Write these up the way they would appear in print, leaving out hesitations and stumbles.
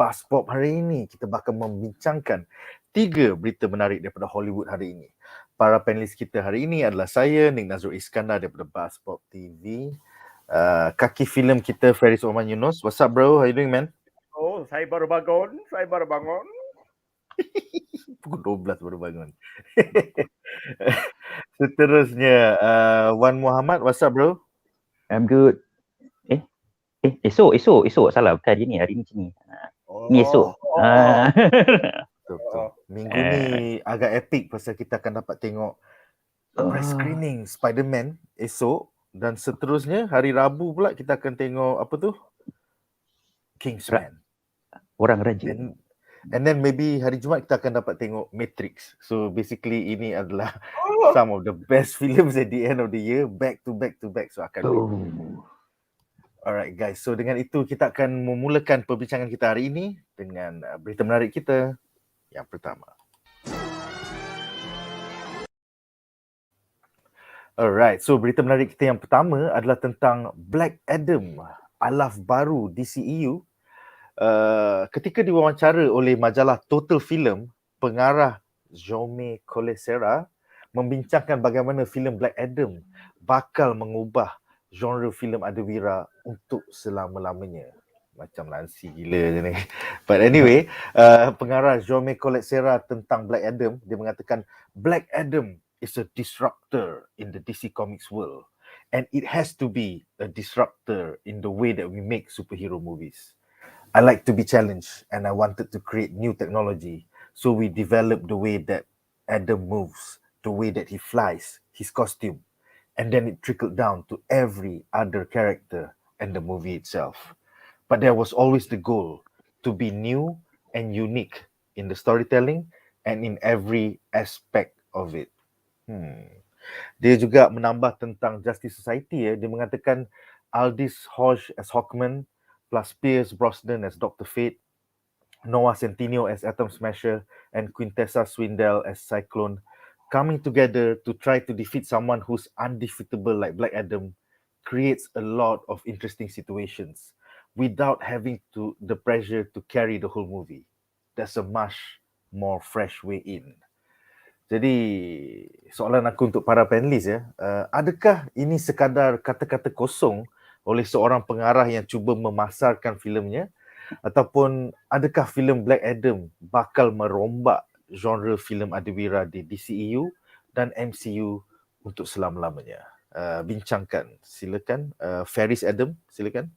BuzzPOP hari ini. Kita bakal membincangkan 3 berita menarik daripada Hollywood hari ini. Para panelis kita hari ini adalah saya, Nadzru Iskandar daripada BuzzPOP TV. Kaki Filem kita, Feris, Othman, Yunos. What's up bro? How you doing man? Oh, saya baru bangun. Pukul 12 baru bangun. Seterusnya, Wan Muhammad. What's up bro? I'm good. Esok. Salah, bukan hari ni macam ni. Ni esok. Betul. Minggu ni agak epic pasal kita akan dapat tengok press screening Spider-Man esok. Dan seterusnya, hari Rabu pula kita akan tengok apa tu? Kingsman. Orang Raja. And then maybe hari Jumaat kita akan dapat tengok Matrix. So basically ini adalah some of the best films at the end of the year, back to back. So akan Alright guys, so dengan itu kita akan memulakan perbincangan kita hari ini dengan berita menarik kita yang pertama. Alright, so berita menarik kita yang pertama adalah tentang Black Adam, Alaf baru DCEU. Ketika diwawancara oleh majalah Total Film, pengarah Jaume Collet-Serra membincangkan bagaimana filem Black Adam bakal mengubah genre filem adawira untuk selama-lamanya. Macam lansi gila je ni. But anyway, pengarah Jaume Collet-Serra tentang Black Adam, dia mengatakan Black Adam is a disruptor in the DC Comics world. And it has to be a disruptor in the way that we make superhero movies. I like to be challenged and I wanted to create new technology. So we developed the way that Adam moves, the way that he flies, his costume. And then it trickled down to every other character and the movie itself. But there was always the goal to be new and unique in the storytelling and in every aspect of it. Dia juga menambah tentang Justice Society. Dia mengatakan Aldis Hodge as Hawkman, plus Pierce Brosnan as Dr. Fate, Noah Centineo as Atom Smasher, and Quintessa Swindell as Cyclone, coming together to try to defeat someone who's undefeatable like Black Adam creates a lot of interesting situations without having the pressure to carry the whole movie. That's a much more fresh way in. Jadi, soalan aku untuk para panelis adakah ini sekadar kata-kata kosong oleh seorang pengarah yang cuba memasarkan filemnya, ataupun adakah filem Black Adam bakal merombak genre filem adawira di DCEU dan MCU untuk selama-lamanya? Bincangkan. Silakan. Feris Adam, silakan.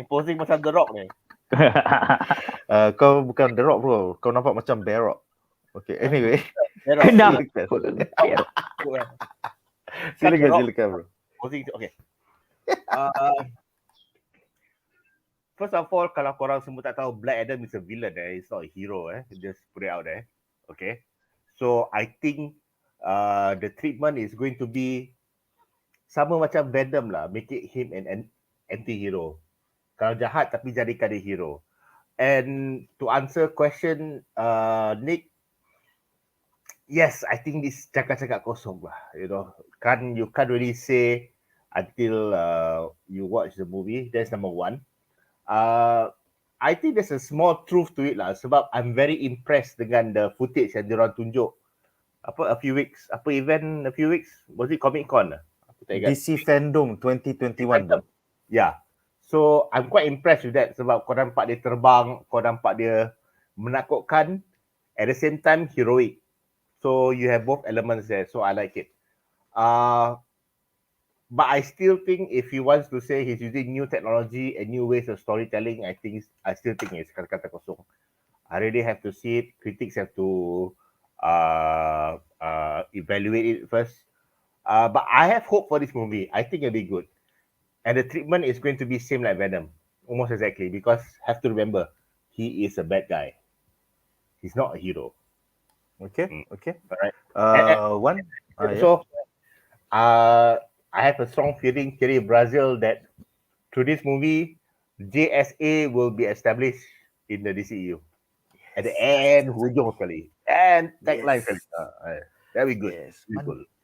Posing macam The Rock ni. Kau bukan The Rock bro. Kau nampak macam Bear Rock. Okay, anyway. Silakan bro. Posing, okay. First of all, kalau korang semua tak tahu, Black Adam is a villain. It's not a hero. Just put it out there. Okay. So, I think the treatment is going to be sama macam Venom lah. Make it him an anti-hero. Kalau jahat, tapi jadikan dia hero. And to answer question, Nick, yes, I think this cakap-cakap kosong lah. You know, you can't really say until you watch the movie. That's number one. I think there's a small truth to it lah, sebab I'm very impressed dengan the footage yang diorang tunjuk a few weeks was it Comic Con DC Fandom 2021. Yeah, so I'm quite impressed with that sebab kau nampak dia terbang, kau nampak dia menakutkan, at the same time heroic, so you have both elements there, so I like it. But I still think if he wants to say he's using new technology and new ways of storytelling, I still think it's kata-kata kosong. I really have to see it. Critics have to evaluate it first. But I have hope for this movie. I think it'll be good. And the treatment is going to be same like Venom. Almost exactly. Because have to remember, he is a bad guy. He's not a hero. Okay. Alright. I have a strong feeling, Kiri Brazil, that through this movie, JSA will be established in the DCEU. At the end, hujung sekali. And tagline sekali. Very good. Yes.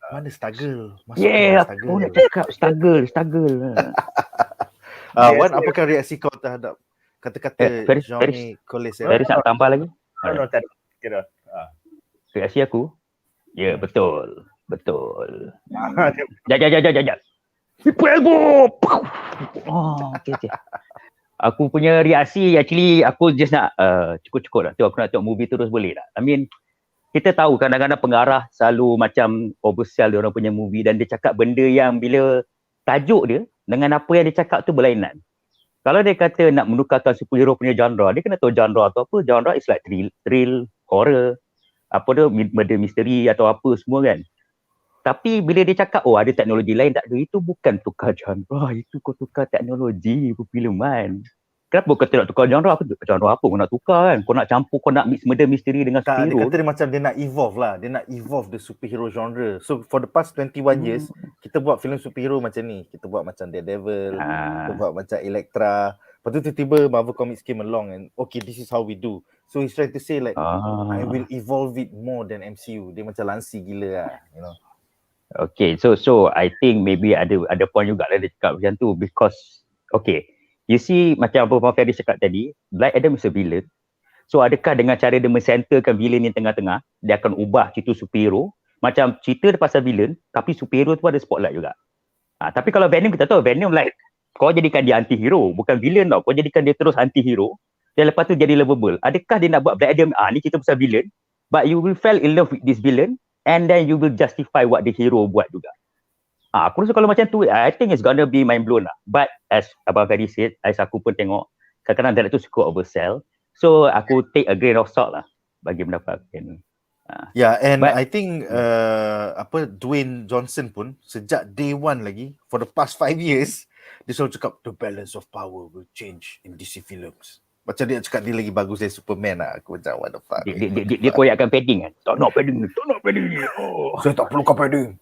Mana struggle? Aku nak cakap struggle. Wan, apakah reaksi kau terhadap kata-kata Feris Jaume Colesera. Feris nak tambah lagi? No, tak ada. Kira. Reaksi aku? Ya, betul. Jap. People elbow! Oh, okay. Aku punya reaksi, actually, aku just nak cukup-cukup lah. Aku nak tengok movie terus boleh tak? I mean, kita tahu kadang-kadang pengarah selalu macam oversell dia orang punya movie dan dia cakap benda yang bila tajuk dia dengan apa yang dia cakap tu berlainan. Kalau dia kata nak menukarkan superhero punya genre, dia kena tahu genre atau apa. Genre is like thrill, horror, apa tu, murder mystery atau apa semua kan. Tapi bila dia cakap, oh ada teknologi lain, tak ada. Itu bukan tukar genre. Itu kau tukar teknologi perfilman. Kenapa kau nak tukar genre? Genre apa kau nak tukar kan? Kau nak campur, kau nak mix murder mystery dengan Tak, dia superhero. kata dia macam dia nak evolve lah. Dia nak evolve the superhero genre. So for the past 21 years, kita buat filem superhero macam ni. Kita buat macam Daredevil, kita buat macam Elektra. Lepas tu tiba-tiba Marvel Comics came along and okay, this is how we do. So he's trying to say like, I will evolve it more than MCU. Dia macam lansi gila lah, you know. Okay, so I think maybe ada point juga lah dia cakap macam tu because okay, you see macam apa Feris cakap tadi, Black Adam is a villain. So adakah dengan cara dia mencenterkan villain yang tengah-tengah, dia akan ubah cerita superhero, macam cerita dia pasal villain, tapi superhero tu ada spotlight juga. Tapi kalau Venom kita tahu, Venom like, kau jadikan dia anti-hero, bukan villain tau, kau jadikan dia terus anti-hero, dan lepas tu jadi lovable. Adakah dia nak buat Black Adam, ni cerita pasal villain, but you will fall in love with this villain, and then you will justify what the hero buat juga. Aku rasa kalau macam tu, I think it's gonna be mind blown lah. But as Abang Feris said, as aku pun tengok, kadang-kadang director tu suka oversell. So aku take a grain of salt lah bagi pendapat aku. Yeah, and I think Dwayne Johnson pun sejak day one lagi, for the past 5 years, dia selalu cakap the balance of power will change in DC films. Macam dia cakap dia lagi bagus dari Superman lah. Aku macam what the fuck. Dia koyakkan padding kan. Tak nak padding ni. Oh. Saya tak perlukan padding.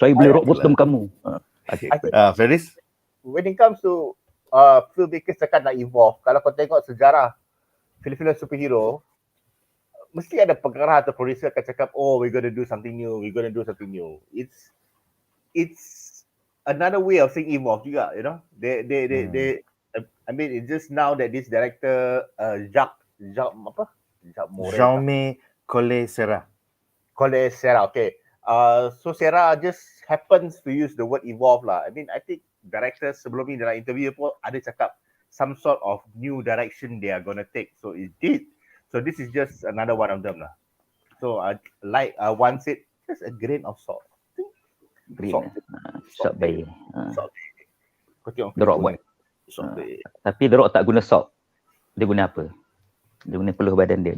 Saya boleh rock bottom kamu. Feris? When it comes to filmmakers cakap nak evolve, kalau kau tengok sejarah filem-filem superhero, mesti ada pengarah atau producer akan cakap, oh we're gonna do something new. It's another way of saying evolve juga, you know. They I mean, it's just now that this director, Jaume Colesera, okay. So Sarah just happens to use the word evolve lah. I mean, I think directors sebelum ni dalam interview pun ada cakap some sort of new direction they are gonna take. So it did. So this is just another one of them lah. So like Wan said, just a grain of salt. Salt bay. The Rock buat. Tapi The Rock tak guna salt. Dia guna apa? Dia guna peluh badan dia.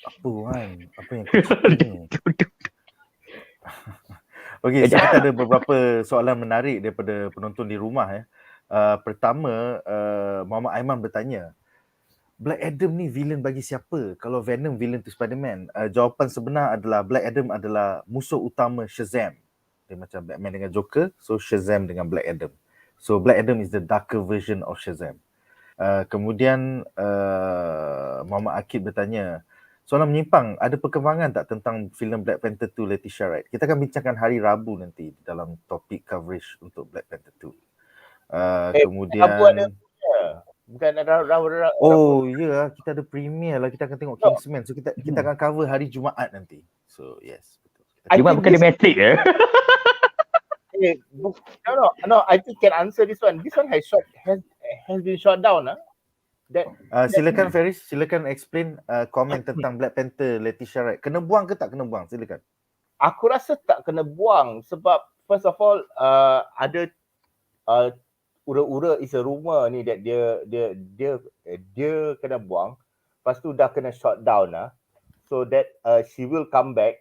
Apa kan? Apa yang kau ni? Okay, so kita ada beberapa soalan menarik daripada penonton di rumah. Pertama, Muhammad Aiman bertanya, Black Adam ni villain bagi siapa? Kalau Venom villain tu Spider-Man. Jawapan sebenar adalah Black Adam adalah musuh utama Shazam. Dia macam Batman dengan Joker, so Shazam dengan Black Adam. So Black Adam is the darker version of Shazam. Kemudian Muhammad Akid bertanya, soalan menyimpang, ada perkembangan tak tentang filem Black Panther 2 Letitia Wright? Kita akan bincangkan hari Rabu nanti dalam topik coverage untuk Black Panther 2. Kemudian bukan ada oh ya, kita ada premiere lah, kita akan tengok Kingsman. So kita akan cover hari Jumaat nanti. So yes, betul. Jumaat bukan dia Matrix ya? No, I think can answer this one. This one has been shot down. Silakan Feris, silakan explain komen tentang Black Panther Letitia Wright. Kena buang ke tak kena buang? Silakan. Aku rasa tak kena buang sebab first of all ada ura-ura is a rumor ni that dia kena buang. Lepas tu dah kena shot down so that she will come back.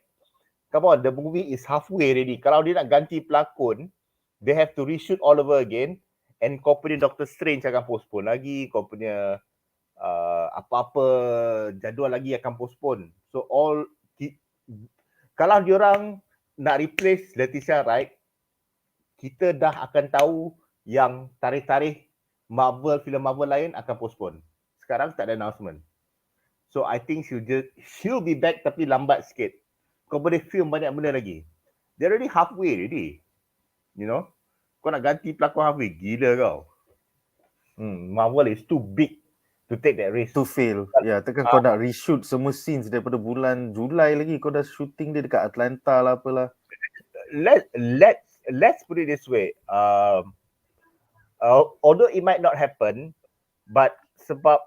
Come on, the movie is halfway already. Kalau dia nak ganti pelakon, they have to reshoot all over again. And kau punya Doctor Strange akan postpone lagi. Kau punya apa-apa jadual lagi akan postpone. So kalau diorang nak replace Letitia Wright, kita dah akan tahu yang tarikh-tarikh filem Marvel lain akan postpone. Sekarang tak ada announcement. So I think she'll be back tapi lambat sikit. Kau boleh film banyak benda lagi. They're already halfway already. You know? Kau nak ganti pelakon halfway. Gila kau. Marvel is too big to take that risk. To fail. Ya, takkan kau nak reshoot semua scenes daripada bulan Julai lagi, kau dah shooting dia dekat Atlanta lah apalah. Let's put it this way. Although it might not happen, but sebab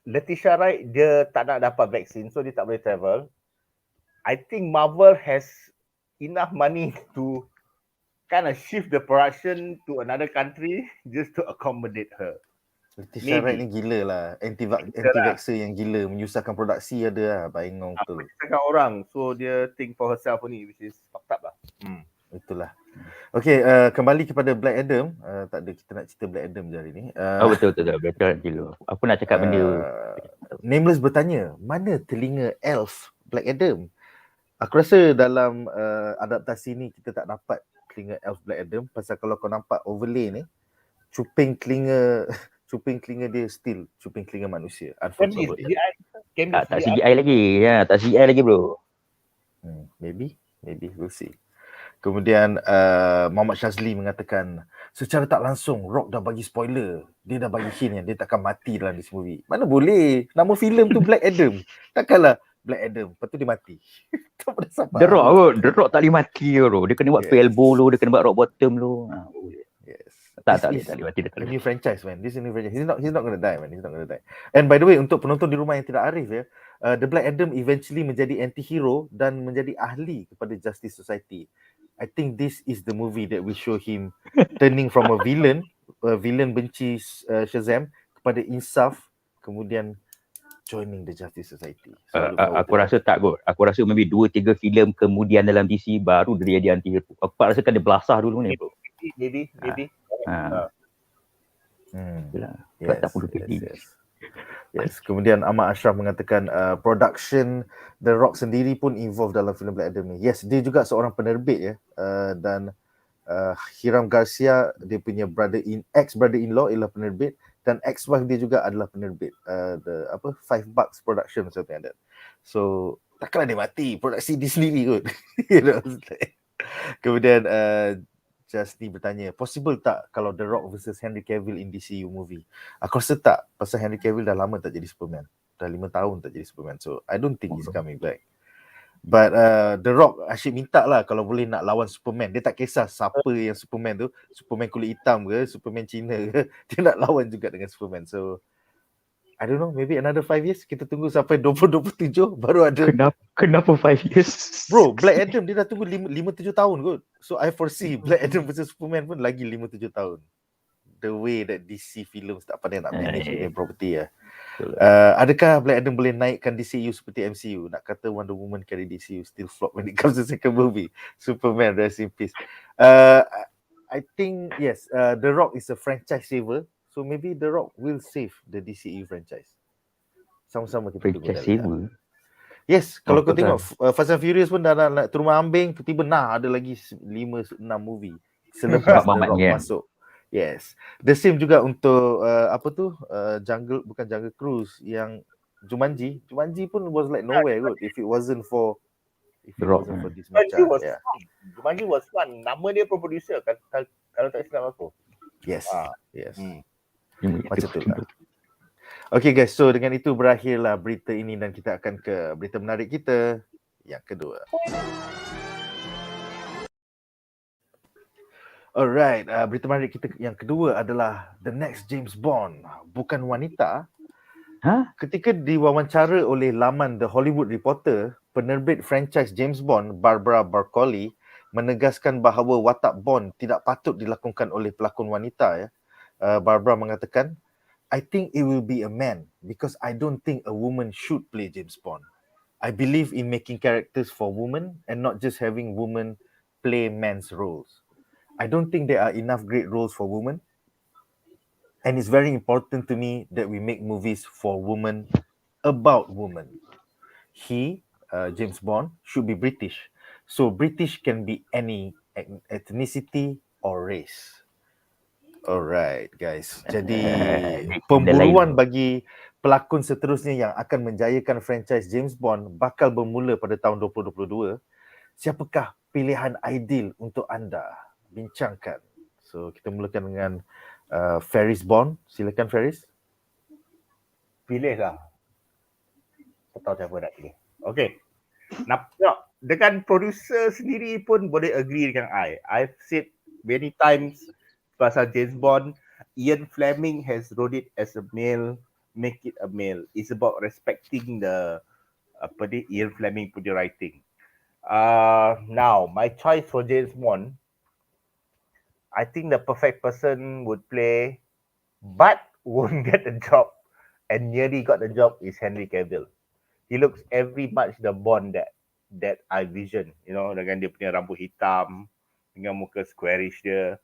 Letitia Wright dia tak nak dapat vaksin, so dia tak boleh travel. I think Marvel has enough money to kind of shift the production to another country just to accommodate her. Letitia Wright ni gila lah. Anti-vaxxer yang gila, menyusahkan produksi ada lah. Baingong betul. Menyusahkan orang, so dia think for herself only, which is fucked up lah. Itulah. Okay, kembali kepada Black Adam. Tak ada, kita nak cerita Black Adam je hari ni. Betul. Gila. Aku nak cakap benda. Nameless bertanya, mana telinga elf Black Adam? Aku rasa dalam adaptasi ni kita tak dapat telinga elf Black Adam, pasal kalau kau nampak overlay ni, cuping telinga dia still cuping telinga manusia. Unfortunately. Tak CGI lagi. Ya, tak CGI lagi bro. Maybe we'll see. Kemudian Muhammad Shazli mengatakan, secara tak langsung Rock dah bagi spoiler. Dia dah bagi hint yang dia takkan mati dalam this movie. Mana boleh? Nama filem tu Black Adam. Takkanlah Black Adam, lepas tu dia mati. Tak pernah sampai. The Rock tak boleh mati bro. Dia kena buat elbow lu, dia kena buat rock bottom lu. Yes. Tak boleh mati. Dia new franchise, man. This is a new franchise. He's not gonna die, man. He's not gonna die. And by the way, untuk penonton di rumah yang tidak arif ya, The Black Adam eventually menjadi anti-hero dan menjadi ahli kepada Justice Society. I think this is the movie that will show him turning from a villain benci Shazam, kepada insaf, kemudian joining the Justice Society. So, aku rasa tak kot. Aku rasa maybe 2-3 filem kemudian dalam DC baru dia jadi anti-hero. Aku rasa kan dia belasah dulu ni bro. Maybe. Yes. Kemudian Ahmad Ashraf mengatakan production The Rock sendiri pun involved dalam filem Black Adam ni. Yes, dia juga seorang penerbit ya. Dan Hiram Garcia, dia punya ex-brother-in-law ialah penerbit, dan ex-wife dia juga adalah penerbit. $5 Production, something like that. So takkanlah dia mati, produksi dia sendiri kot. You know, kemudian Justy bertanya, possible tak kalau The Rock versus Henry Cavill in DCEU movie? Aku rasa tak, pasal Henry Cavill dah lama tak jadi Superman. Dah 5 tahun tak jadi Superman. So I don't think he's coming back. But The Rock asyik minta lah kalau boleh nak lawan Superman. Dia tak kisah siapa yang Superman tu, Superman kulit hitam ke, Superman Cina ke, dia nak lawan juga dengan Superman. So I don't know, maybe another 5 years. Kita tunggu sampai 2027 baru ada. Kenapa 5 years? Bro, Black Adam dia dah tunggu 5-7 tahun kot. So I foresee Black Adam versus Superman pun lagi 5-7 tahun. The way that DC films tak pandai nak manage their property ya. Adakah Black Adam boleh naikkan DCEU seperti MCU? Nak kata Wonder Woman carry DCEU still flop when it comes to second movie. Superman, rest in peace. I think yes, The Rock is a franchise saver. So maybe The Rock will save the DCEU franchise. Sama-sama kita tunggu. Franchise saver? Yes, kalau kau tengok Fast and Furious pun dah nak terima ambing, tiba-tiba ada lagi 5-6 movie selepas The Rock masuk. Yes. The same juga untuk bukan Jungle Cruise, yang Jumanji pun was like nowhere kot if it wasn't for this macam. Jumanji was fun. Nama dia producer kan, kalau tak silap aku. Yes. Macam tu lah. Okay guys, so dengan itu berakhirlah berita ini dan kita akan ke berita menarik kita yang kedua. Alright, berita menarik kita yang kedua adalah the next James Bond, Bukan Wanita. Ketika diwawancara oleh laman The Hollywood Reporter, penerbit franchise James Bond, Barbara Broccoli, menegaskan bahawa watak Bond tidak patut dilakonkan oleh pelakon wanita ya. Barbara mengatakan, I think it will be a man because I don't think a woman should play James Bond. I believe in making characters for women and not just having women play men's roles. I don't think there are enough great roles for women. And it's very important to me that we make movies for women about women. James Bond, should be British. So British can be any ethnicity or race. Alright guys, jadi pemburuan bagi pelakon seterusnya yang akan menjayakan franchise James Bond bakal bermula pada tahun 2022. Siapakah pilihan ideal untuk anda? Bincangkan. So kita mulakan dengan Feris Bond. Silakan Feris. Pilih lah. Tak tahu siapa nak pilih. Okay. Dengan producer sendiri pun boleh agree dengan I. I've said many times pasal James Bond, Ian Fleming has wrote it as a male, make it a male. It's about respecting the Ian Fleming punya writing. Now, my choice for James Bond, I think the perfect person would play, but won't get the job, and nearly got the job, is Henry Cavill. He looks every much the Bond that I vision, you know, dengan dia punya rambut hitam, dengan muka squarish dia.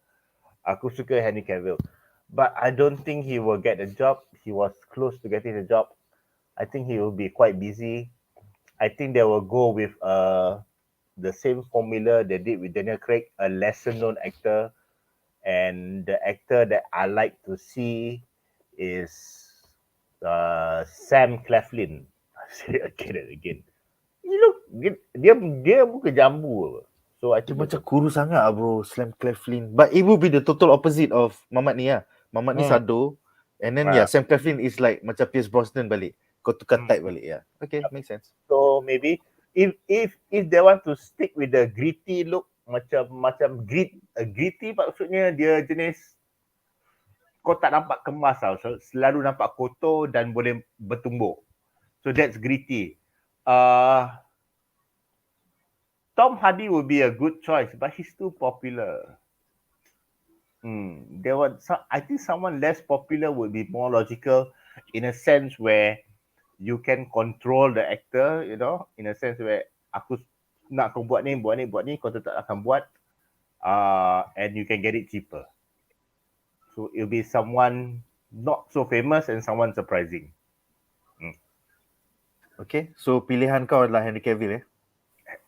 Aku suka Henry Cavill. But I don't think he will get the job. He was close to getting the job. I think he will be quite busy. I think they will go with the same formula they did with Daniel Craig, a lesser known actor. And the actor that I like to see is Sam Claflin. I say it again and again. Dia muka jambu. So I Dia think macam kurus sangat bro, Sam Claflin. But it will be the total opposite of Mamat ni lah. Mamat ni sado. And then Sam Claflin is like macam Pierce Brosnan balik. Kau tukar type balik ya. Okay, makes sense. So maybe if they want to stick with the gritty look, macam gritty maksudnya dia jenis kau tak nampak kemas tau. So, selalu nampak kotor dan boleh bertumbuk. So that's gritty. Tom Hardy would be a good choice, but he's too popular. I think someone less popular would be more logical, in a sense where you can control the actor, you know, in a sense where aku nak kau buat ni, kau tetap akan buat, and you can get it cheaper. So it'll be someone not so famous and someone surprising. Okay, so pilihan kau adalah Henry Cavill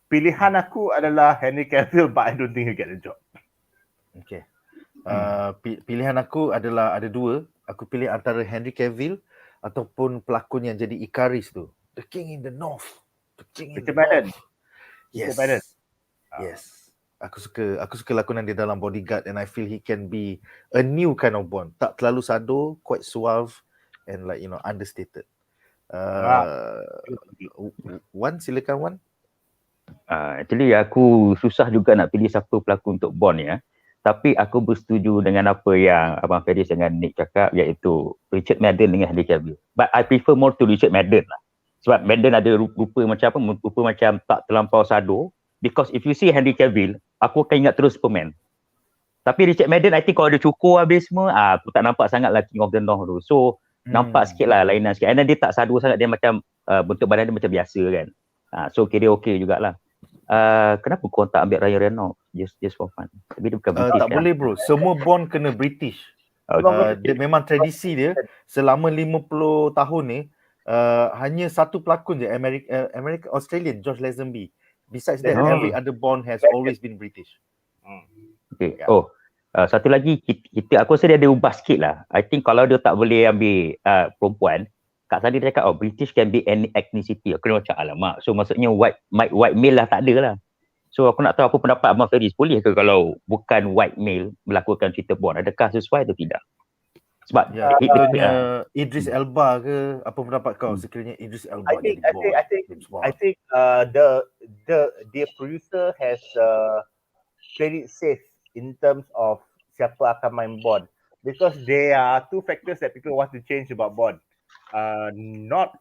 Pilihan aku adalah Henry Cavill, but I don't think he'll get a job. Okay. Pilihan aku adalah ada dua. Aku pilih antara Henry Cavill ataupun pelakon yang jadi Icarus tu. The King in the North. The King in the North. Yes. Yes. Aku suka lakonan dia dalam Bodyguard, and I feel he can be a new kind of Bond. Tak terlalu sado, quite suave and like, you know, understated. Wan, silakan Wan. Actually aku susah juga nak pilih siapa pelakon untuk Bond ya. Tapi aku bersetuju dengan apa yang Abang Feris dengan Nick cakap, iaitu Richard Madden dengan Henry Cavill. But I prefer more to Richard Madden lah. Sebab Madden ada rupa macam tak terlampau sado. Because if you see Henry Cavill, aku akan ingat terus Superman. Tapi Richard Madden, I think kalau dia cukur habis semua, aku tak nampak sangat lah King of the North tu. So nampak sikit lah lainan sikit. And then dia tak sado sangat, dia macam bentuk badan dia macam biasa kan. So kira okay jugalah. Kenapa kau tak ambil Ryan Reynolds just for fun? Tapi dia bukan British tak kan? boleh bro, semua Bond kena British. Dia memang tradisi dia selama 50 tahun ni. Hanya satu pelakon je, American Australian, George Lazenby. Besides that, every other Bond has always been British. Okay. Satu lagi, aku rasa dia ada ubah sikit lah. I think kalau dia tak boleh ambil perempuan, kat sana dia cakap, British can be any ethnicity. Aku macam, alamak. So maksudnya white male lah tak ada lah. So aku nak tahu apa pendapat Abang Feris. Boleh ke kalau bukan white male melakukan cerita Bond? Adakah sesuai atau tidak? Sebab Idris Elba ke, apa pendapat kau sekiranya Idris Elba jadi Bond? I think the producer has played it safe in terms of siapa akan main Bond, because there are two factors that people want to change about Bond. Not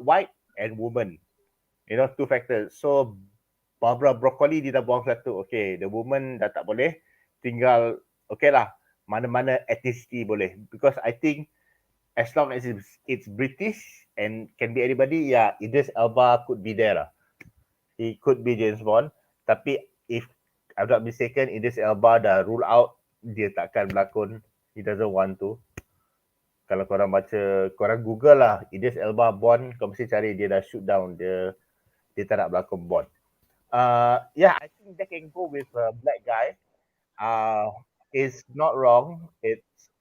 white and woman. You know, two factors. So Barbara Broccoli dia dah buang satu. Okay, the woman dah tak boleh. Tinggal okay lah, mana-mana ethnicity boleh. Because I think as long as it's British and can be anybody, Idris Elba could be there lah. He could be James Bond. Tapi if I'm not mistaken, Idris Elba dah rule out, dia takkan berlakon. He doesn't want to. Kalau korang baca, korang Google lah Idris Elba Bond, kau mesti cari dia dah shoot down. Dia tak nak berlakon Bond. I think they can go with a black guy. It's not wrong. It's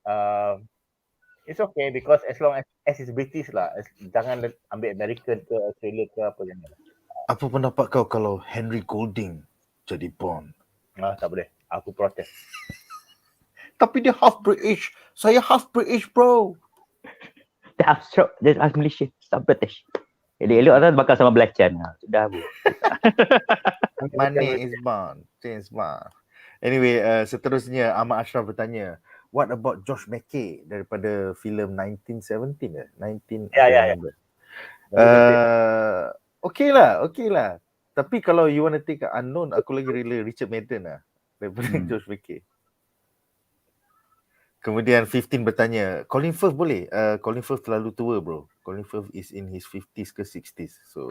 okay because as long as it's British lah. Jangan ambil American ke Australia ke apa jangan. Apa pendapat kau kalau Henry Golding jadi Bond? Tak boleh. Aku protes. tapi dia half British. Saya half British, bro. Dia half Malaysia, half British. Elok-elok kan bakal sama belacan. Sudah bu. Money is born. James Bond. Anyway, seterusnya Ahmad Ashraf bertanya, what about Josh McKay daripada filem 1917 ke? 19 Ya. Okay lah. Tapi kalau you want to take unknown, aku lagi rela Richard Madden lah daripada Josh McKay. Kemudian 15 bertanya, Colin Firth boleh? Colin Firth terlalu tua, bro. Colin Firth is in his 50s ke 60s. So,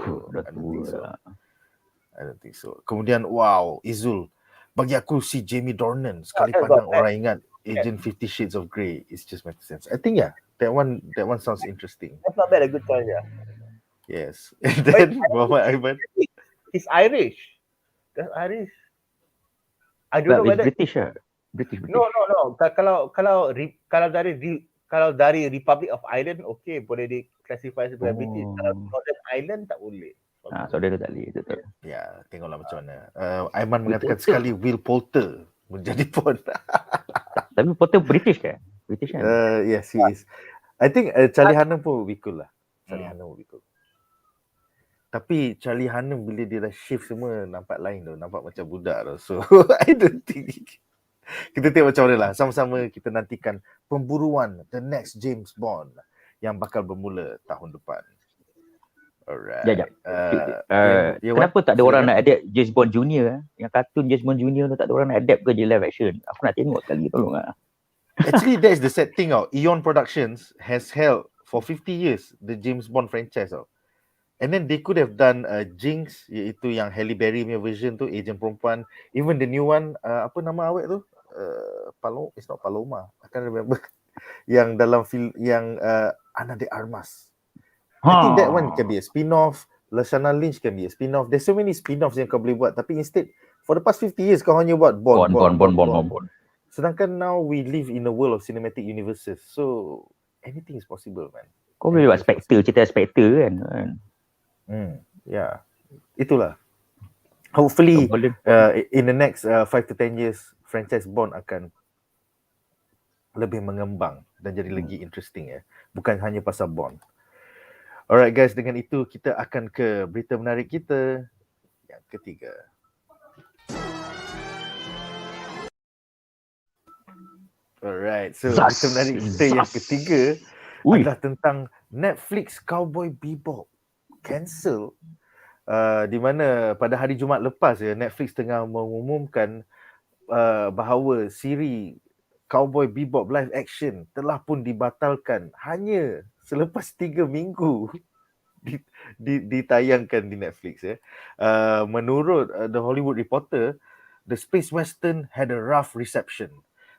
I don't think so. Kemudian, wow, Izul. Bagi aku si Jamie Dornan, sekali pandang orang ingat Agent 50 Shades of Grey. It's just makes sense. I think that one sounds interesting. That's not bad, a good choice, yeah. Yes. And then, Muhammad Aiman. He's Irish. That's Irish. I don't know whether British lah. British. No. Kalau dari Republic of Ireland, okay, boleh di-classify sebagai British. Kalau Northern Ireland tak boleh. Saudara tak boleh, betul. Ya, tengoklah macam mana. Aiman mengatakan sekali Will Poulter menjadi Bond. Tapi Poulter British kan? British kan? Yes, he is. I think Charlie Hunnam pun will be cool lah. Charlie Hunnam will be cool. Tapi Charlie Hunnam bila dia dah shift semua nampak lain tu, nampak macam budak tu. So I don't think. Kita tengok macam mana lah. Sama-sama kita nantikan pemburuan The Next James Bond yang bakal bermula tahun depan. Alright. Kenapa tak ada orang nak adapt James Bond Junior? Yang kartun James Bond Junior tu tak ada orang nak adapt ke je live action? Aku nak tengok sekali, tolong lah. Actually, that is the sad thing. Eon Productions has held for 50 years the James Bond franchise. And then they could have done Jinx, iaitu yang Halle Berry punya version tu, agent perempuan. Even the new one, apa nama awet tu? It's not Paloma. I can't remember. Yang dalam film yang Ana de Armas. I think that one can be a spin-off. Lashana Lynch can be a spin-off. There's so many spin-offs yang kau boleh buat. Tapi instead, for the past 50 years, kau hanya buat Bond. Sedangkan now we live in a world of cinematic universes. So, anything is possible, man. Kau boleh buat Spectre, cerita Spectre kan? Yeah. Itulah. Hopefully, in the next 5 to 10 years, franchise Bond akan lebih mengembang dan jadi lagi interesting ya. Bukan hanya pasal Bond. Alright guys, dengan itu kita akan ke berita menarik kita yang ketiga. Alright, so berita menarik kita yang ketiga adalah tentang Netflix Cowboy Bebop cancel. Di mana pada hari Jumaat lepas Netflix tengah mengumumkan bahawa siri Cowboy Bebop live action telah pun dibatalkan hanya selepas 3 minggu ditayangkan di Netflix. Menurut The Hollywood Reporter, the space western had a rough reception.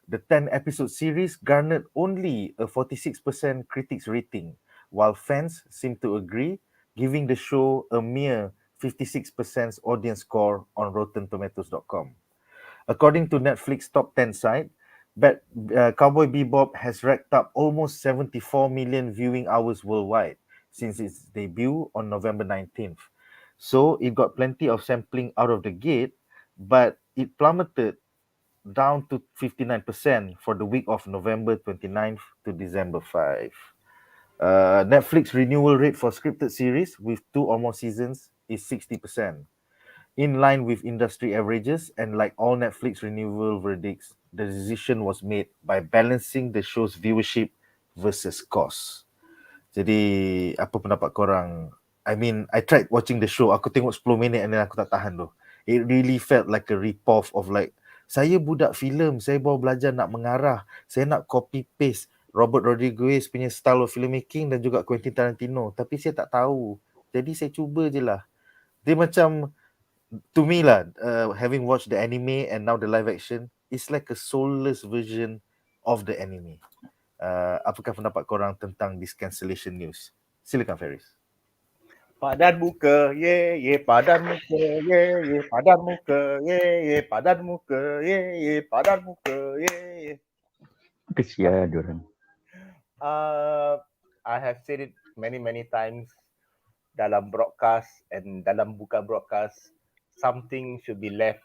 The 10-episode series garnered only a 46% critics rating, while fans seem to agree, giving the show a mere 56% audience score on RottenTomatoes.com. According to Netflix top 10 site, Cowboy Bebop has racked up almost 74 million viewing hours worldwide since its debut on November 19th. So it got plenty of sampling out of the gate, but it plummeted down to 59% for the week of November 29th to December 5. Netflix renewal rate for scripted series with 2 or more seasons is 60%. In line with industry averages, and like all Netflix renewal verdicts, the decision was made by balancing the show's viewership versus cost. Jadi, apa pendapat korang? I mean, I tried watching the show. Aku tengok 10 minit and then aku tak tahan tu. It really felt like a rip-off of like, saya budak filem, saya baru belajar nak mengarah, saya nak copy-paste Robert Rodriguez punya style of filmmaking dan juga Quentin Tarantino. Tapi saya tak tahu. Jadi, saya cuba je lah. Dia macam, to me lah, having watched the anime and now the live action, it's like a soulless version of the anime. Apakah pendapat korang tentang this cancellation news? Silakan Feris. Padan muka, padan muka, padan muka, padan muka, padan muka, Kesian diorang. I have said it many times dalam broadcast and dalam bukan broadcast, something should be left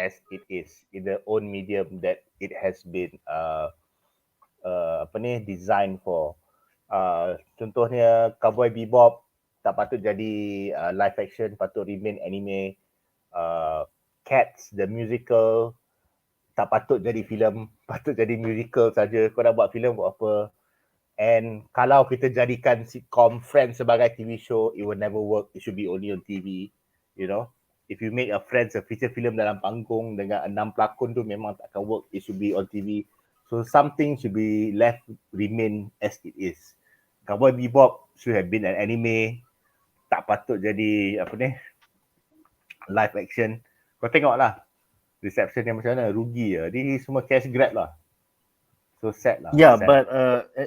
as it is in the own medium that it has been design for. Contohnya Cowboy Bebop tak patut jadi live action, patut remain anime. Cats the musical tak patut jadi filem, patut jadi musical saja. Kau nak buat filem buat apa? And kalau kita jadikan sitcom Friends sebagai TV show, it will never work. It should be only on TV, you know. If you make a Friends a feature film dalam panggung dengan 6 pelakon tu memang tak akan work. It should be on TV. So something should be left remain as it is. Cowboy Bebop should have been an anime. Tak patut jadi live action. Kau tengoklah reception yang macam mana, rugi lah. Dia semua cash grab lah. So sad lah. Yeah, sad. but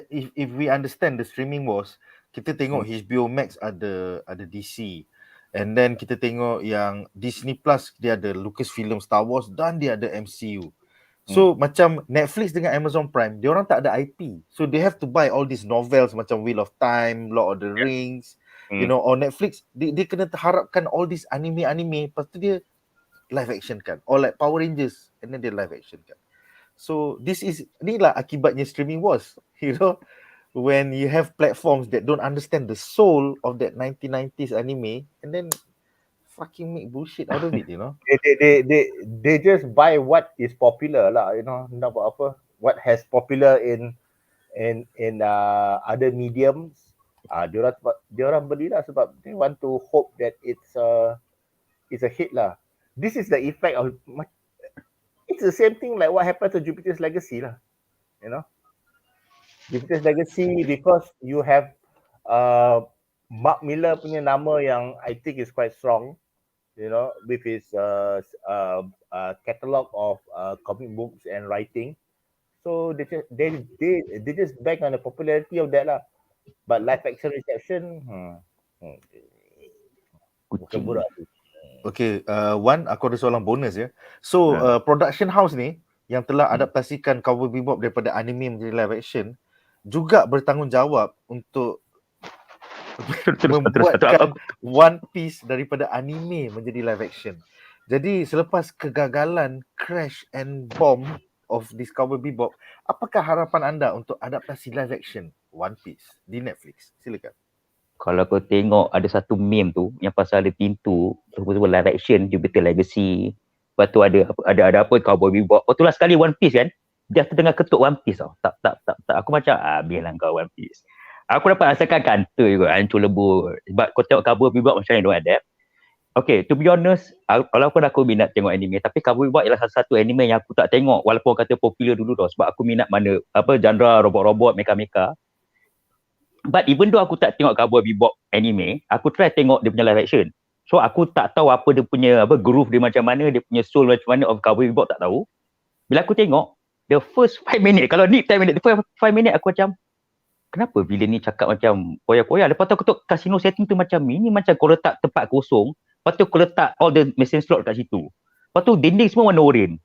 if we understand the streaming wars, kita tengok HBO Max ada DC, and then kita tengok yang Disney Plus dia ada Lucasfilm Star Wars dan dia ada MCU. So macam Netflix dengan Amazon Prime, dia orang tak ada IP. So they have to buy all these novels macam Wheel of Time, Lord of the Rings, you know, or Netflix dia kena terharapkan all these anime, lepas tu dia live action kan, or like Power Rangers and then dia live action kan. So inilah akibatnya streaming wars, you know, when you have platforms that don't understand the soul of that 1990s anime and then fucking make bullshit out of it, you know. They just buy what is popular lah, you know. Nak buat apa? What has popular in other mediums. Diorang belilah sebab they want to hope that it's a hit lah. This is the effect of, it's the same thing like what happened to Jupiter's Legacy lah, you know. Jupiter's Legacy, because you have Mark Miller punya nama yang I think is quite strong, you know, with his catalog of comic books and writing. So they just bank on the popularity of that lah. But live action reception, bukan murah tu. Okay, Wan, aku ada soalan bonus ya. So, production house ni yang telah adaptasikan Cowboy Bebop daripada anime menjadi live action juga bertanggungjawab untuk membuatkan One Piece daripada anime menjadi live action. Jadi, selepas kegagalan crash and bomb of this Cowboy Bebop, apakah harapan anda untuk adaptasi live action One Piece di Netflix? Silakan. Kalau kau tengok ada satu meme tu yang pasal ada pintu semua live action Jupiter Legacy, lepas tu ada apa Cowboy Bebop, lepas tu lah sekali One Piece kan, dia tengah ketuk One Piece tau. Tak aku macam biarlah kau One Piece. Aku dapat rasakan kanta juga, hancur lebur. Sebab kau tengok Cowboy Bebop macam mana dia adapt. Okay, to be honest, walaupun aku minat tengok anime, tapi Cowboy Bebop ialah salah satu anime yang aku tak tengok walaupun kata popular dulu tau, sebab aku minat mana genre robot-robot, mecha-mecha. But even though aku tak tengok Cowboy Bebop anime, aku try tengok dia punya live action. So aku tak tahu apa dia punya groove dia macam mana, dia punya soul macam mana of Cowboy Bebop, tak tahu. Bila aku tengok the first 5 minutes, kalau ni 10 minutes, the first 5 minutes aku macam, kenapa villain ni cakap macam koyak-koyak. Lepas tu aku tengok casino setting tu macam ni macam kau letak tempat kosong, lepas tu kau letak all the machine slot kat situ. Lepas tu dinding semua warna oranye.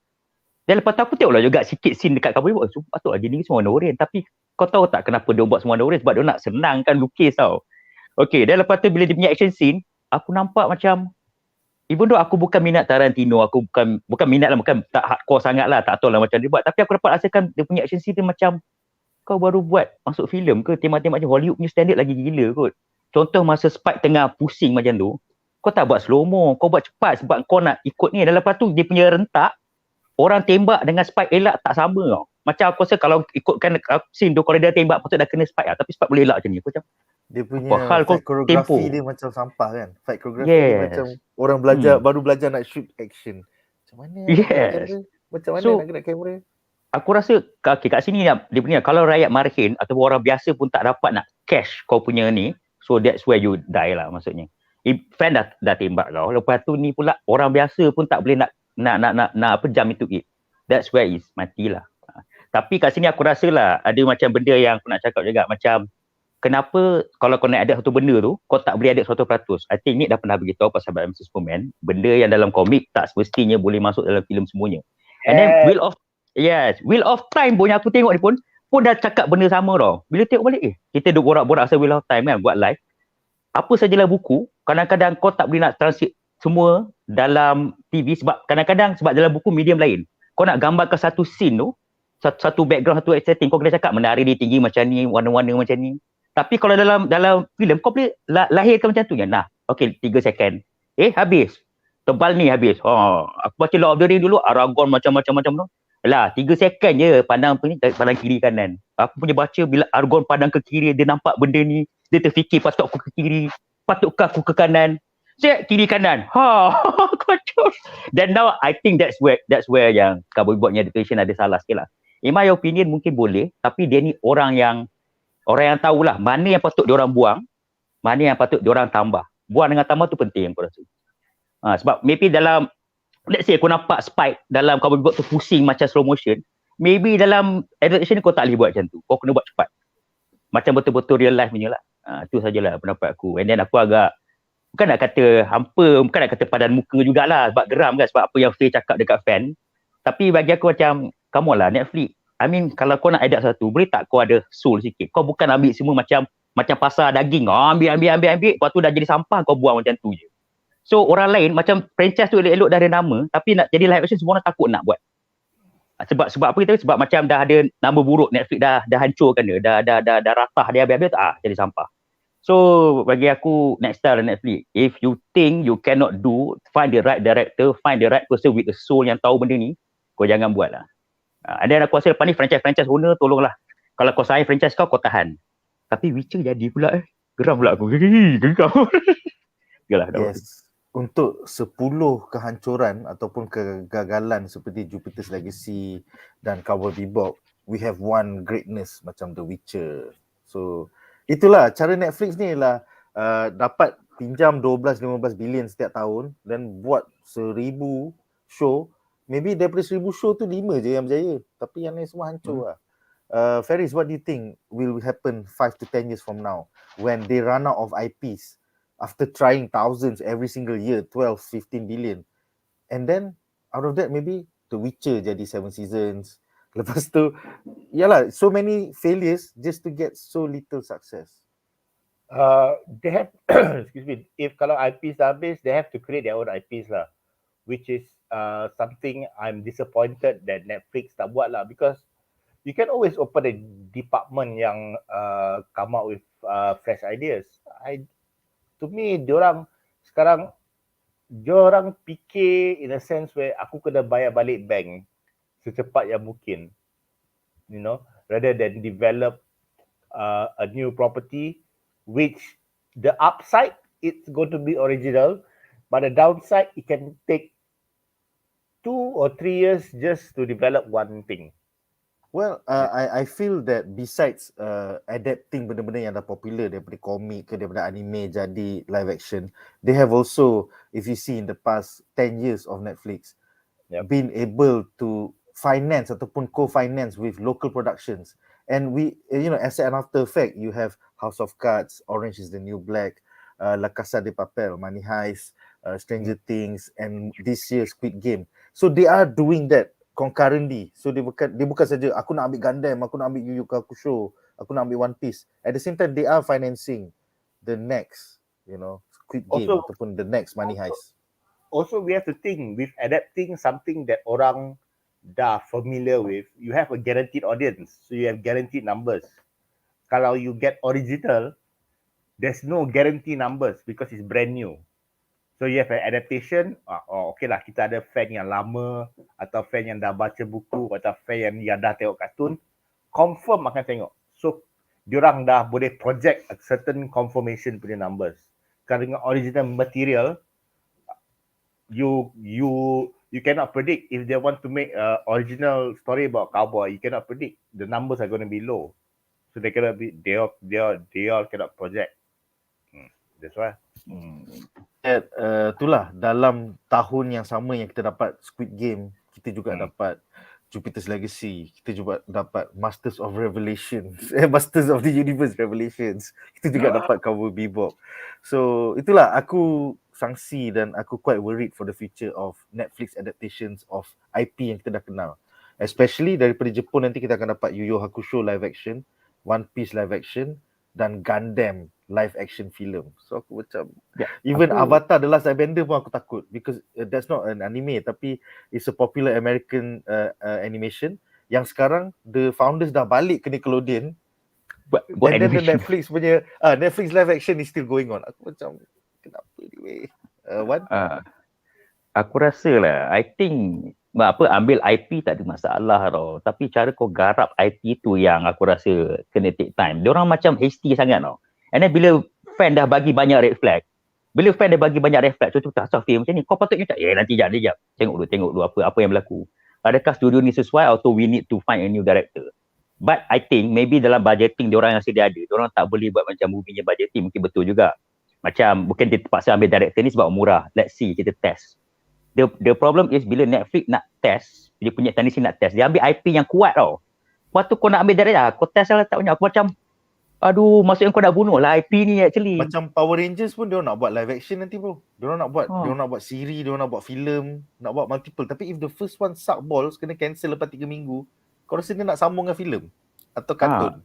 Dan lepas tu aku tengoklah juga sikit scene dekat Cowboy Bebop, patutlah dinding semua warna oranye. Tapi kau tahu tak kenapa dia buat semua warna oranye? Sebab dia nak senangkan lukis tau. Okay, dan lepas tu bila dia punya action scene, aku nampak macam, even though aku bukan minat Tarantino, aku bukan minat lah, bukan tak hardcore sangat lah, tak tahu lah macam dia buat. Tapi aku dapat rasakan dia punya action scene dia macam, kau baru buat masuk filem ke? Tembak-tembak macam Hollywood punya standard lagi gila kot. Contoh masa Spike tengah pusing macam tu, kau tak buat slow-mo, kau buat cepat sebab kau nak ikut ni. Dan lepas tu dia punya rentak, orang tembak dengan Spike elak tak sama tau. Macam aku rasa kalau ikutkan scene tu, kalau dia tembak patut dah kena Spike lah. Tapi Spike boleh elak macam ni. Aku macam, dia punya fight koreografi dia macam sampah kan. Fight koreografi dia macam orang baru belajar nak shoot action. Macam mana macam mana nak gerak kamera. Aku rasa kat sini dia punya, kalau rakyat marhin atau orang biasa pun tak dapat nak cash kau punya ni, so that's where you die lah maksudnya. Fan dah tembak kau, lepas tu ni pula orang biasa pun tak boleh nak jump into it. That's where is matilah. Tapi kat sini aku rasa lah ada macam benda yang aku nak cakap juga, macam kenapa kalau kau nak edit satu benda tu, kau tak boleh edit 100%. I think Nick dah pernah beritahu pasal Batman vs Superman, benda yang dalam komik tak semestinya boleh masuk dalam filem semuanya. And then Wheel of Time pun yang aku tengok ni pun dah cakap benda sama tau. Bila tengok balik, kita duk borak-borak pasal Wheel of Time kan, buat live. Apa sajalah buku, kadang-kadang kau tak boleh nak translate semua dalam TV, sebab kadang-kadang sebab dalam buku medium lain, kau nak gambarkan satu scene tu, satu background, satu setting, kau kena cakap menari dia tinggi macam ni, warna-warna macam ni. Tapi kalau dalam filem kau boleh lahirkan macam tu je. Nah, okey 3 second. Habis. Tebal ni habis. Aku baca Lord of the Ring dulu, Aragorn macam-macam tu. Lah, 3 second je pandang pandang kiri kanan. Aku punya baca bila Aragorn pandang ke kiri, dia nampak benda ni, dia terfikir patut aku ke kiri, patutkah aku ke kanan. Set kiri kanan. Kacau. Then now I think that's where yang COWBOY BEBOP punya adaptation ada salah sikit lah. In my opinion mungkin boleh, tapi dia ni orang yang tahulah mana yang patut diorang buang, mana yang patut diorang tambah. Buang dengan tambah tu penting aku rasa. Sebab maybe dalam, let's say aku nampak spike dalam COWBOY BEBOP tu pusing macam slow motion, maybe dalam adaptation kau tak boleh buat macam tu. Kau kena buat cepat. Macam betul-betul real life punya lah. Tu sajalah pendapat aku. And then aku agak, bukan nak kata padan muka jugalah, sebab geram kan sebab apa yang Faye cakap dekat fan. Tapi bagi aku macam, come on lah Netflix. I mean, kalau kau nak adapt satu, boleh tak kau ada soul sikit? Kau bukan ambil semua macam pasar daging. Ambil. Lepas tu dah jadi sampah, kau buang macam tu je. So, orang lain, macam franchise tu elok-elok dah ada nama, tapi nak jadi live action, semua orang takut nak buat. Sebab apa kita? Sebab macam dah ada nama buruk, Netflix dah hancurkan dia. Dah ratah dia habis-habis, jadi sampah. So, bagi aku, next time Netflix, if you think you cannot do, find the right director, find the right person with the soul yang tahu benda ni, kau jangan buat lah. And then aku rasa lepas ni franchise owner tolonglah. Kalau kau sayang franchise kau tahan. Tapi Witcher jadi pula geram pula aku. Geram. Yes. Untuk 10 kehancuran ataupun kegagalan seperti Jupiter's Legacy dan COWBOY BEBOP, we have one greatness macam The Witcher. So itulah cara Netflix ni lah dapat pinjam 12-15 bilion setiap tahun dan buat 1000 show. Maybe daripada 1000 show tu 5 je yang berjaya. Tapi yang lain semua hancur lah. Feris, what do you think will happen 5 to 10 years from now when they run out of IPs after trying thousands every single year, 12-15 billion. And then out of that maybe The Witcher jadi 7 seasons. Lepas tu, yalah, so many failures just to get so little success. They have, excuse me, if kalau IPs dah habis, they have to create their own IPs lah. Which is something I'm disappointed that Netflix tak buat lah, because you can always open a department yang come up with fresh ideas. To me, diorang sekarang fikir in a sense where aku kena bayar balik bank secepat yang mungkin, you know, rather than develop a new property which the upside it's going to be original, but the downside it can take 2 or 3 years just to develop one thing. Well, I feel that besides adapting benda-benda yang dah popular daripada komik ke daripada anime jadi live action, they have also, if you see in the past 10 years of Netflix, been able to finance ataupun co-finance with local productions. And we, you know, as an after effect, you have House of Cards, Orange is the New Black, La Casa de Papel, Money Heist, Stranger Things, and this year's Squid Game. So they are doing that concurrently. So dia bukan saja aku nak ambil Gundam, aku nak ambil Yu Yu Hakusho, aku nak ambil One Piece. At the same time, they are financing the next, you know, Squid Game ataupun the next Money Heist. Also, we have to think with adapting something that orang dah familiar with, you have a guaranteed audience, so you have guaranteed numbers. Kalau you get original, there's no guarantee numbers because it's brand new. So you have an adaptation, okay lah, kita ada fan yang lama atau fan yang dah baca buku atau fan yang dah tengok kartun, confirm akan tengok. So diorang dah boleh project a certain confirmation punya numbers. Kalau dengan original material, you cannot predict if they want to make a original story about cowboy. You cannot predict, the numbers are going to be low. So they all cannot project. That's why. Itulah dalam tahun yang sama yang kita dapat Squid Game, kita juga dapat Jupiter's Legacy, kita juga dapat Masters of Revelations, Masters of the Universe Revelations, kita juga dapat COWBOY BEBOP. So itulah aku sangsi dan aku quite worried for the future of Netflix adaptations of IP yang kita dah kenal. Especially daripada Jepun nanti kita akan dapat Yu Yu Hakusho live action, One Piece live action, dan Gundam live action film. So aku macam Even Avatar The Last Airbender pun aku takut because that's not an anime tapi it's a popular American animation yang sekarang the founders dah balik ke Nickelodeon buat and then the animation. Netflix live action is still going on. Aku macam kenapa ni weh? What? Aku rasa lah, I think ambil IP tak ada masalah tau. Tapi cara kau garap IP tu yang aku rasa kena take time. Diorang macam hasty sangat tau. And then bila fan dah bagi banyak red flag, contoh asal film macam ni, kau patutnya tak, nanti jap. Tengok dulu apa yang berlaku. Adakah studio ni sesuai atau we need to find a new director? But I think maybe dalam budgeting diorang yang sedia ada, diorang tak boleh buat macam movie-nya budgeting, mungkin betul juga. Macam bukan dia terpaksa ambil director ni sebab murah. Let's see, kita test. The problem is bila Netflix nak test, dia punya teknisi nak test, dia ambil IP yang kuat tau. Lepas tu kau nak ambil director, kau test lah tak banyak. Aku macam, aduh, maksudnya kau nak bunuh lah IP ni actually. Macam Power Rangers pun dia nak buat live action nanti bro. Dia nak buat siri, dia nak buat filem, nak buat multiple. Tapi if the first one suck balls, kena cancel lepas 3 minggu, kau rasa dia nak sambung dengan filem atau kartun?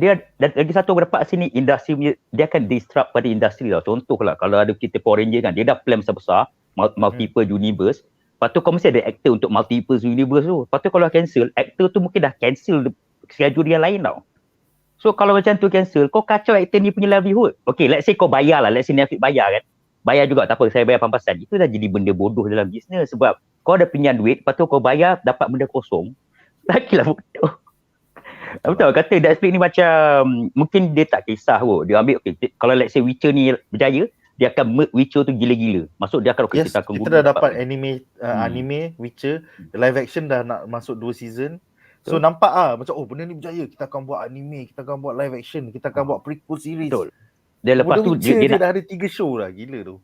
Dia lagi satu aku dapat sini, industri punya, dia akan disrupt pada industri tau. Contoh lah, kalau ada kita Power Ranger kan, dia dah plan besar-besar, multiple universe. Lepas tu kau mesti ada actor untuk multiple universe tu. Lepas tu kalau cancel, actor tu mungkin dah cancel schedule yang lain tau. So kalau macam tu cancel, kau kacau actor ni punya livelihood. Okay, let's say kau bayar lah, let's say Netflix bayar kan. Bayar juga, tak apa, saya bayar pampasan. Itu dah jadi benda bodoh dalam bisnes sebab kau ada pinjam duit, lepas tu kau bayar, dapat benda kosong. Lagilah bodoh. Betul, kata Netflix ni macam, mungkin dia tak kisah kot. Dia ambil, okay, kalau let's say Witcher ni berjaya, dia akan make Witcher tu gila-gila. Maksud dia akan kita dah dapat anime Witcher, live action dah nak masuk 2 season. So nampak macam benda ni berjaya, kita akan buat anime, kita akan buat live action, kita akan buat prequel series. Betul. Dan lepas tu dia dah ada 3 show lah, gila tu.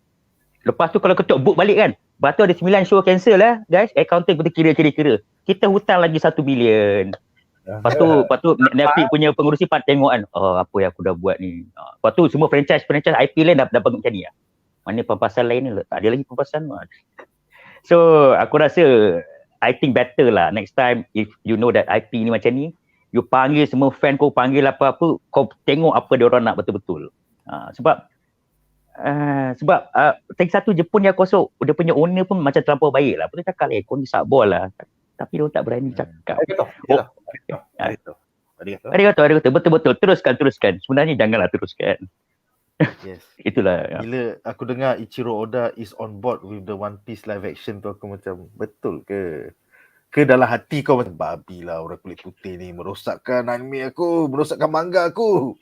Lepas tu kalau ketuk book balik kan, lepas tu ada 9 show cancel lah guys, accounting kita kira. Kita hutang lagi 1 bilion. Lepas tu Netflix punya pengurusi tengok kan, apa yang aku dah buat ni. Lepas tu semua franchise IP lain dah bangun macam ni lah. Mana pampasan lain ni, tak ada lagi pampasan. So aku rasa I think better lah next time if you know that IP ni macam ni, you panggil semua fan kau, panggil apa-apa, kau tengok apa dia orang nak betul-betul. Sebab lagi satu Jepun yang kosong, dia punya owner pun macam terlampau baik lah. Betul cakap kau ni sakbol lah. Tapi dia tak berani cakap. Arigato. Betul. Teruskan. Sebenarnya janganlah teruskan. Yes. Itulah. Bila aku dengar Ichiro Oda is on board with the One Piece live action tu, aku macam betul ke? Ke dalam hati kau macam babi lah orang kulit putih ni merosakkan anime aku, merosakkan manga aku.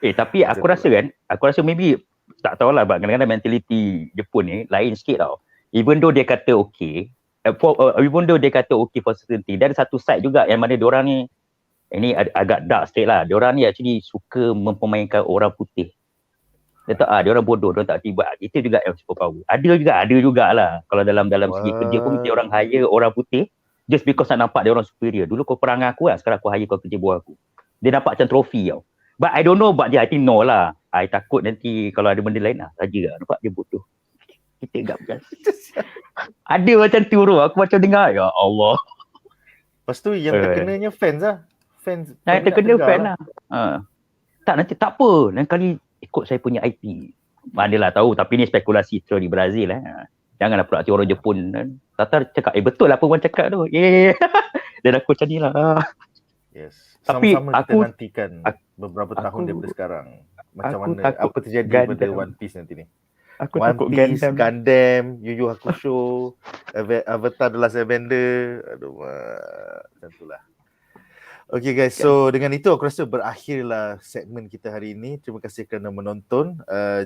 Tapi aku rasa maybe tak tahulah, kadang-kadang mentality Jepun ni lain sikit tau. Even though dia kata okay for certainty, dan ada satu side juga yang mana diorang ni, ini agak dark sikit lah, diorang ni actually suka mempermainkan orang putih. Dia tak, diorang bodoh, diorang tak tiba. Itu juga yang super power. Ada juga lah. Kalau dalam segi kerja pun diorang hire orang putih just because nak nampak diorang superior. Dulu kau perang aku lah, sekarang aku hire kau kerja buat aku. Dia nampak macam trofi tau. But I don't know about dia, I think no lah. I takut nanti kalau ada benda lain lah, saja lah. Nampak dia bodoh. Kita agak kan. Ada macam tu bro, aku macam dengar, ya Allah. Lepas tu yang terkenanya fans lah. Fans terkena fan lah. Tak, nanti tak apa. Lain kali ikut saya punya IP. Manalah tahu, tapi ni spekulasi teori Brazil lah. Janganlah pula orang Jepun kan. Tata cakap, betul lah apa orang cakap tu. Dan aku macam ni lah. Yes. Tapi sama-sama kita nantikan beberapa tahun daripada sekarang. Macam mana, apa terjadi pada One Piece nanti ni. Aku One takut Piece, Gundam, Yu Yu Hakusho, Avatar The Last Airbender. Aduh, macam itulah. Okay guys, so dengan itu aku rasa berakhirlah segmen kita hari ini. Terima kasih kerana menonton.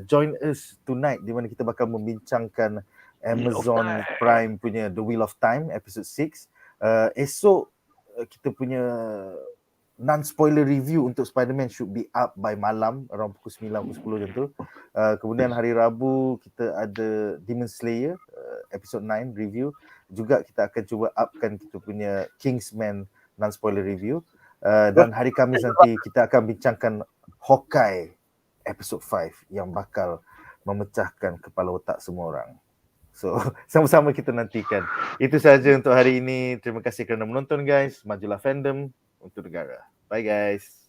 Join us tonight di mana kita bakal membincangkan Amazon Prime punya The Wheel of Time episode 6. Esok kita punya non-spoiler review untuk Spider-Man should be up by malam around pukul 9, pukul 10 macam tu. Kemudian hari Rabu kita ada Demon Slayer episode 9 review. Juga kita akan cuba upkan kita punya Kingsman non-spoiler review. Dan hari Khamis nanti kita akan bincangkan Hawkeye episode 5 yang bakal memecahkan kepala otak semua orang. So sama-sama kita nantikan. Itu sahaja untuk hari ini. Terima kasih kerana menonton guys. Majulah fandom untuk negara. Bye guys.